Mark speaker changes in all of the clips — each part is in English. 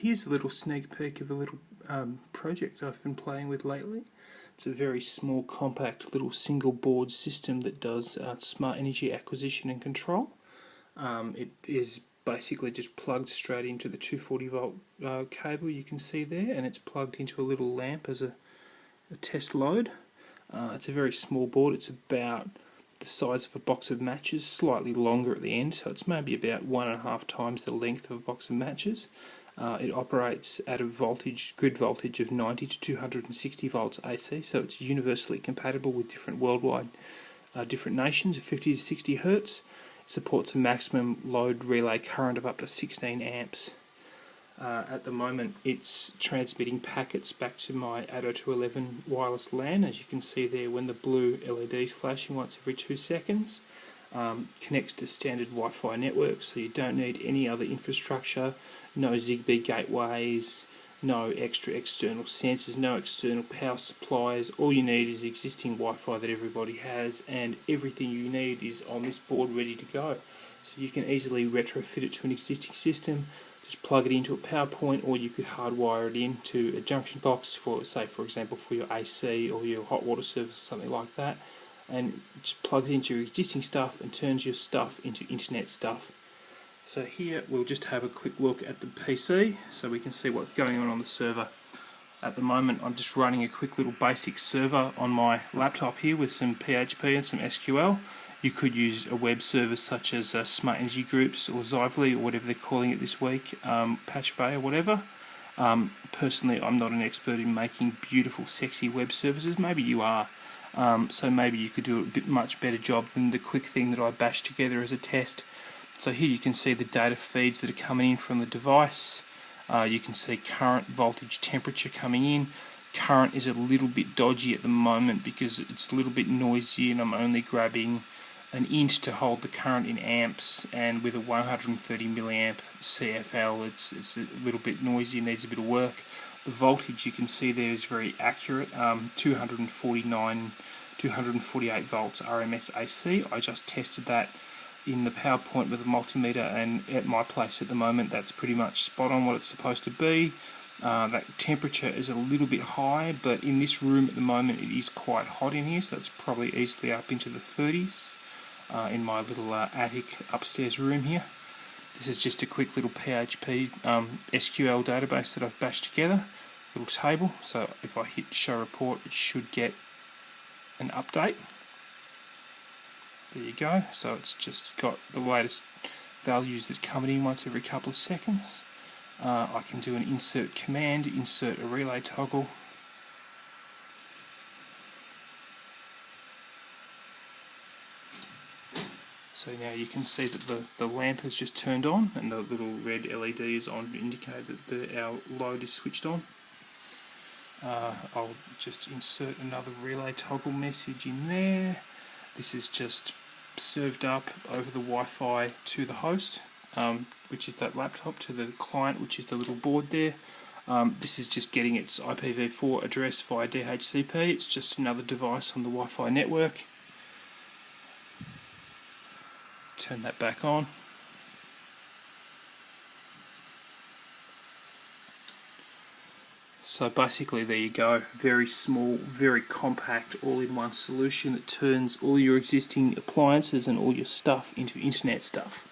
Speaker 1: Here's a little sneak peek of a little project I've been playing with lately. It's a very small, compact little single board system that does smart energy acquisition and control. It is basically just plugged straight into the 240 volt cable you can see there, and it's plugged into a little lamp as a test load. It's a very small board. It's about the size of a box of matches, slightly longer at the end, so it's maybe about 1.5 times the length of a box of matches. It operates at a grid voltage of 90 to 260 volts AC, so it's universally compatible with different worldwide, different nations of 50 to 60 hertz. It supports a maximum load relay current of up to 16 amps. At the moment, it's transmitting packets back to my 802.11 wireless LAN, as you can see there when the blue LED is flashing once every 2 seconds. Connects to standard Wi-Fi networks, so you don't need any other infrastructure, no Zigbee gateways, no extra external sensors, no external power supplies. All you need is existing Wi-Fi that everybody has, and everything you need is on this board ready to go. So you can easily retrofit it to an existing system, just plug it into a power point, or you could hardwire it into a junction box for, say for example, for your AC or your hot water service, something like that, and just plugs into your existing stuff and turns your stuff into internet stuff. So here we'll just have a quick look at the PC so we can see what's going on the server. At the moment I'm just running a quick little basic server on my laptop here with some PHP and some SQL. You could use a web service such as Smart Energy Groups or Zively or whatever they're calling it this week, Patch Bay or whatever. Personally, I'm not an expert in making beautiful, sexy web services. Maybe you are. So maybe you could do a much better job than the quick thing that I bashed together as a test. So here you can see the data feeds that are coming in from the device. You can see current, voltage, temperature coming in. Current is a little bit dodgy at the moment because it's a little bit noisy, and I'm only grabbing an int to hold the current in amps, and with a 130 milliamp CFL it's a little bit noisy, needs a bit of work. The voltage you can see there is very accurate, 248 volts RMS AC. I just tested that in the PowerPoint with a multimeter, and at my place at the moment that's pretty much spot on what it's supposed to be. That temperature is a little bit high, but in this room at the moment it is quite hot in here, so that's probably easily up into the 30s in my little attic upstairs room here. This is just a quick little PHP SQL database that I've bashed together, little table. So if I hit show report, it should get an update. There you go. So it's just got the latest values that's coming in once every couple of seconds. I can do an insert command, insert a relay toggle. So now you can see that the lamp has just turned on, and the little red LED is on to indicate that our load is switched on. I'll just insert another relay toggle message in there. This is just served up over the Wi-Fi to the host, which is that laptop, to the client, which is the little board there. This is just getting its IPv4 address via DHCP. It's just another device on the Wi-Fi network. Turn that back on. So basically there you go, very small, very compact, all-in-one solution that turns all your existing appliances and all your stuff into internet stuff.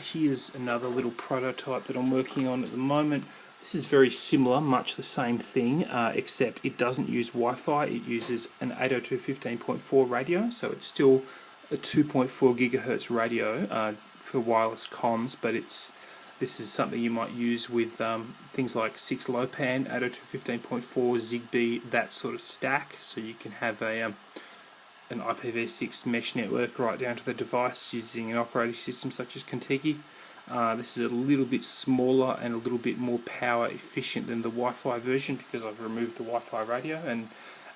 Speaker 1: Here's another little prototype that I'm working on at the moment. This is very similar, much the same thing, except it doesn't use Wi-Fi. It uses an 802.15.4 radio, so it's still a 2.4 gigahertz radio for wireless comms, but this is something you might use with things like 6LoWPAN, 802.15.4, Zigbee, that sort of stack, so you can have an IPv6 mesh network right down to the device using an operating system such as Contiki. This is a little bit smaller and a little bit more power efficient than the Wi-Fi version because I've removed the Wi-Fi radio, and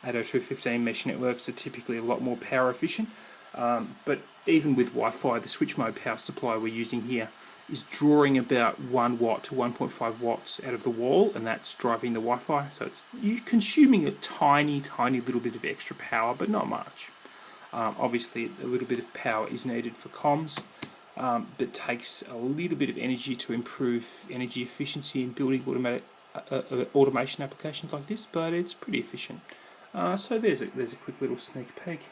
Speaker 1: 802.15 mesh networks are typically a lot more power efficient. But even with Wi-Fi, the switch mode power supply we're using here is drawing about 1 watt to 1.5 watts out of the wall, and that's driving the Wi-Fi. So you're consuming a tiny little bit of extra power, but not much. Obviously a little bit of power is needed for comms. but takes a little bit of energy to improve energy efficiency in building automation applications like this, but it's pretty efficient. So there's a quick little sneak peek.